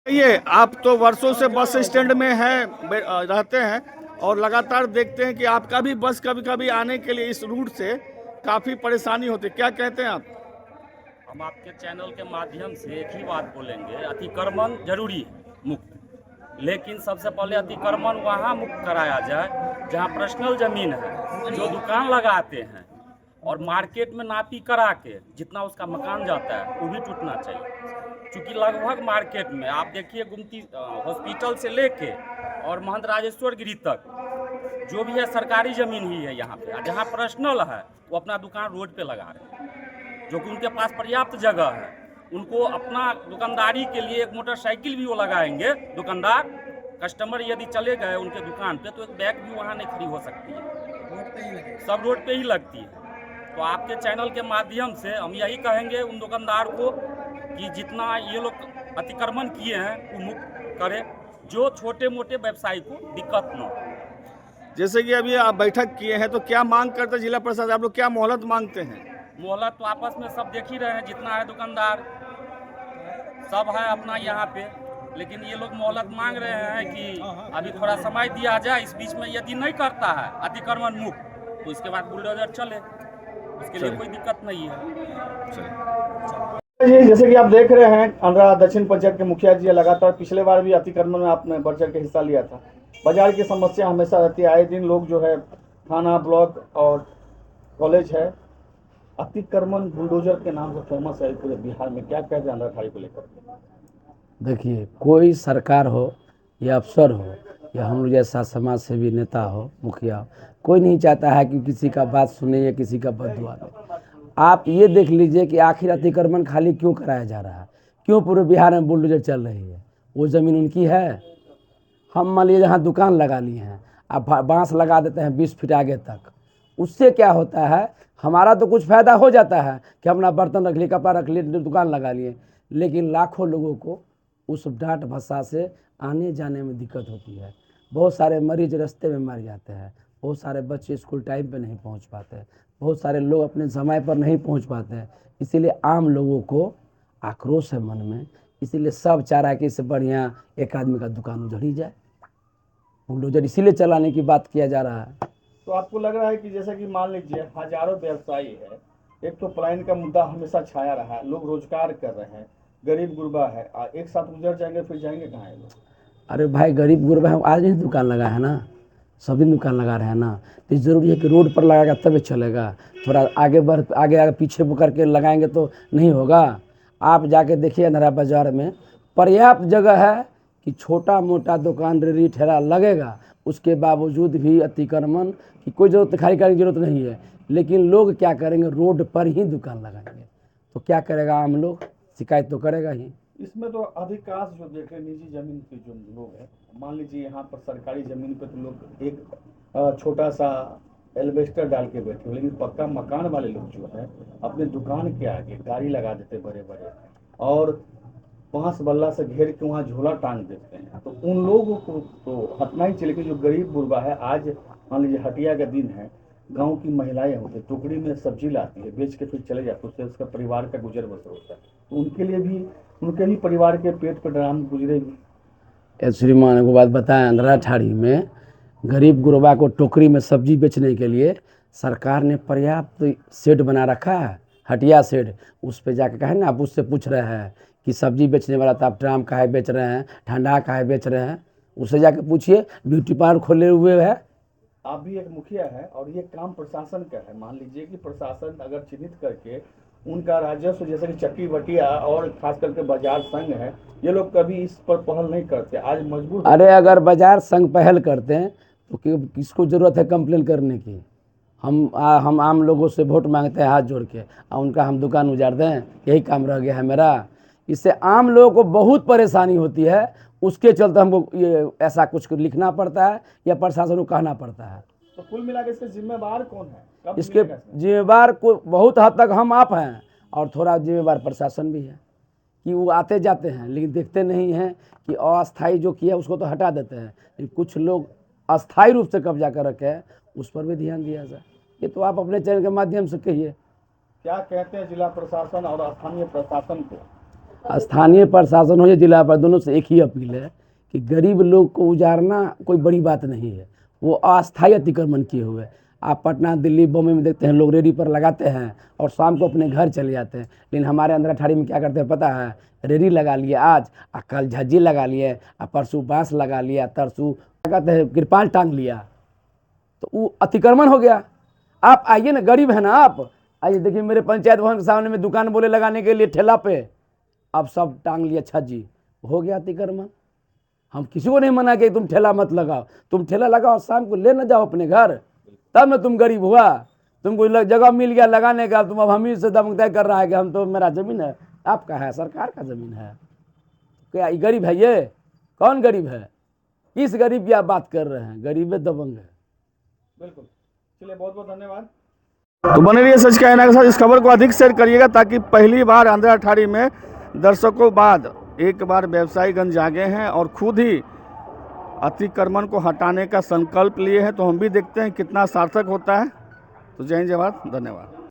ये आप तो वर्षों से बस स्टैंड में रहते हैं और लगातार देखते हैं कि आपका भी बस कभी कभी आने के लिए इस रूट से काफ़ी परेशानी होती है, क्या कहते हैं आप? हम आपके चैनल के माध्यम से एक ही बात बोलेंगे, अतिक्रमण जरूरी है मुक्त, लेकिन सबसे पहले अतिक्रमण वहाँ मुक्त कराया जाए जहाँ पर्सनल ज़मीन है, जो दुकान लगाते हैं और मार्केट में नापी करा के जितना उसका मकान जाता है वो भी टूटना चाहिए। क्योंकि लगभग मार्केट में आप देखिए गुमती हॉस्पिटल से लेके और महंत राजेश्वर गिरी तक जो भी है सरकारी ज़मीन ही है यहाँ पे, जहाँ पर्सनल है वो अपना दुकान रोड पे लगा रहे हैं, जो कि उनके पास पर्याप्त जगह है। उनको अपना दुकानदारी के लिए एक मोटरसाइकिल भी वो लगाएंगे दुकानदार, कस्टमर यदि चले गए उनके दुकान पे तो एक बैग भी वहाँ नहीं खड़ी हो सकती है, सब रोड पे ही लगती है। तो आपके चैनल के माध्यम से हम यही कहेंगे उन दुकानदार को कि जितना ये लोग अतिक्रमण किए हैं वो मुक्त करें, जो छोटे मोटे व्यवसायी को दिक्कत न हो। जैसे कि अभी आप बैठक किए हैं तो क्या मांग करते हैं जिला प्रशासन, आप लोग क्या मोहलत मांगते हैं? मोहलत तो आपस में सब देख ही रहे हैं, जितना है दुकानदार सब है अपना यहाँ पे, लेकिन ये लोग मोहलत मांग रहे हैं कि अभी थोड़ा समय दिया जाए, इस बीच में यदि नहीं करता है अतिक्रमण मुक्त तो इसके बाद बुलडोजर चले, उसके लिए कोई दिक्कत नहीं है। जी, जैसे कि आप देख रहे हैं आंध्रा दक्षिण पंचायत के मुखिया जी लगातार पिछले बार भी अतिक्रमण में आपने बढ़ चढ़ के हिस्सा लिया था। बाजार की समस्या हमेशा रहती है, आए दिन लोग जो है थाना ब्लॉक और कॉलेज है अतिक्रमण बुलडोजर के नाम से फेमस है पूरे बिहार में, क्या कहते हैं आंध्रा खाड़ी को लेकर? देखिए, कोई सरकार हो या अफसर हो या हम लोग जैसा समाज सेवी नेता हो, मुखिया हो, कोई नहीं चाहता है कि किसी का बात सुने या किसी का बददुआ दे। आप ये देख लीजिए कि आखिर अतिक्रमण खाली क्यों कराया जा रहा है, क्यों पूरे बिहार में बुलडोजर चल रही है? वो ज़मीन उनकी है। हम मान लीजिए यहाँ दुकान लगा लिए हैं, आप बांस लगा देते हैं 20 फीट आगे तक, उससे क्या होता है? हमारा तो कुछ फ़ायदा हो जाता है कि अपना बर्तन रख लिए, कपड़ा रख लिए, दुकान लगा लिए, लेकिन लाखों लोगों को उस डांट भस्सा से आने जाने में दिक्कत होती है। बहुत सारे मरीज रास्ते में मर जाते हैं, बहुत सारे बच्चे स्कूल टाइम पे नहीं पहुंच पाते, बहुत सारे लोग अपने समय पर नहीं पहुंच पाते हैं। इसीलिए आम लोगों को आक्रोश है मन में, इसीलिए सब चाह रहा है कि इससे बढ़िया एक आदमी का दुकान उजड़ ही जाए। बुलडोजर इसीलिए चलाने की बात किया जा रहा है। तो आपको लग रहा है कि जैसे कि मान लीजिए हजारों व्यवसायी है, एक तो पलायन का मुद्दा हमेशा छाया रहा है, लोग रोजगार कर रहे हैं, गरीब गुरबा है, एक साथ उजड़ जाएंगे फिर जाएंगे कहाँ है लोग? अरे भाई, गरीब गुरबा हम आज नहीं दुकान लगा है ना, सभी दुकान लगा रहे हैं ना, तो ज़रूरी है कि रोड पर लगाएगा तभी चलेगा। थोड़ा आगे बढ़ आगे आगे पीछे करके लगाएंगे तो नहीं होगा। आप जाके देखिए अंधरा बाजार में पर्याप्त जगह है कि छोटा मोटा दुकान रेहड़ी ठेला लगेगा, उसके बावजूद भी अतिक्रमण की कोई ज़रूरत खाली करने की ज़रूरत नहीं है। लेकिन लोग क्या करेंगे? रोड पर ही दुकान लगाएंगे, तो क्या करेगा आम लोग? शिकायत तो करेगा ही। इसमें तो अधिकांश जो देखे निजी जमीन के जो लोग हैं, मान लीजिए यहाँ पर सरकारी जमीन पे तो लोग एक छोटा सा एल्वेस्टर डाल के बैठे हो, लेकिन पक्का मकान वाले लोग जो है अपने दुकान के आगे गाड़ी लगा देते बड़े बड़े और बांस बल्ला से घेर के वहाँ झोला टांग देते हैं। तो उन लोगों को तो हटना ही चाहिए कि जो गरीब गुरबा है, आज मान लीजिए हटिया का दिन है, गांव की महिलाएं होती टुकड़ी में सब्जी लाती है, बेच के फिर चले जाते, उससे उसका परिवार का गुजर बसर होता है, तो उनके भी परिवार के पेट पर डराम गुजरेगी। श्रीमान एगो बात बताएं, अंधरा ठाड़ी में गरीब गुरबा को टोकरी में सब्जी बेचने के लिए सरकार ने पर्याप्त शेड बना रखा है, हटिया शेड। उस पर जाके कहे ना, आप उससे पूछ रहे हैं कि सब्जी बेचने वाला तो आप ड्राम काहे बेच रहे हैं, ठंडा काहे बेच रहे हैं, उससे जाके पूछिए। ब्यूटी पार्लर खोले हुए है। आप भी एक मुखिया है और ये काम प्रशासन का है, मान लीजिए कि प्रशासन अगर चिन्हित करके उनका राजस्व जैसे कि चक्की बटिया और खास करके बाजार संघ है, ये लोग कभी इस पर पहल नहीं करते, आज मजबूर। अरे अगर बाजार संघ पहल करते हैं तो किसको ज़रूरत है कंप्लेन करने की? हम आम लोगों से वोट मांगते हैं हाथ जोड़ के, और उनका हम दुकान उजाड़ दें? यही काम रह गया है मेरा। इससे आम लोगों को बहुत परेशानी होती है, उसके चलते हमको ये ऐसा कुछ लिखना पड़ता है या प्रशासन को कहना पड़ता है। तो कुल मिला के इसके जिम्मेवार कौन है, कब इसके मिलेगा इसमें? जिम्मेवार को बहुत हद तक हम आप हैं, और थोड़ा जिम्मेवार प्रशासन भी है कि वो आते जाते हैं लेकिन देखते नहीं हैं कि अस्थाई जो किया उसको तो हटा देते हैं, लेकिन कुछ लोग अस्थाई रूप से कब्जा कर रखे हैं, उस पर भी ध्यान दिया जाए। ये तो आप अपने चैनल के माध्यम से कहिए। क्या कहते हैं जिला प्रशासन और स्थानीय प्रशासन को? स्थानीय प्रशासन हो या जिला पर, दोनों से एक ही अपील है कि गरीब लोग को उजारना कोई बड़ी बात नहीं है, वो अस्थायी अतिक्रमण किए हुए। आप पटना, दिल्ली, बॉम्बे में देखते हैं लोग रेडी पर लगाते हैं और शाम को अपने घर चले जाते हैं। लेकिन हमारे अंदर अठारी में क्या करते हैं पता है? रेडी लगा लिए आज, कल झज्जी लगा लिए, परसों बांस लगा लिया, तरसों क्या कहते हैं तिरपाल टांग लिया, तो वो अतिक्रमण हो गया। आप आइए ना, गरीब है ना आप, आइए देखिए मेरे पंचायत भवन के सामने में दुकान बोले लगाने के लिए ठेला पे, अब सब टांग लिया छज्जी, हो गया अतिक्रमण। हम किसी को नहीं मना कि तुम ठेला मत लगाओ, तुम ठेला लगाओ, शाम को ले न जाओ अपने घर, तब न तुम गरीब हुआ। तुमको जगह मिल गया लगाने का, तुम अब हम ही से दम तय कर रहा है कि हम तो, मेरा जमीन है, आपका है, सरकार का जमीन है, क्या ये गरीब है? ये कौन गरीब है? किस गरीब की आप बात कर रहे हैं? गरीब दबंग है। बिल्कुल, चलिए बहुत बहुत धन्यवाद। तो बने रहिए सच कहना के साथ, इस खबर को अधिक शेयर करिएगा ताकि पहली बार आंध्र अठारी में दर्शकों बाद एक बार व्यवसायीगण जागे हैं और खुद ही अतिक्रमण को हटाने का संकल्प लिए हैं। तो हम भी देखते हैं कितना सार्थक होता है। तो जय हिंद, जय भारत, धन्यवाद।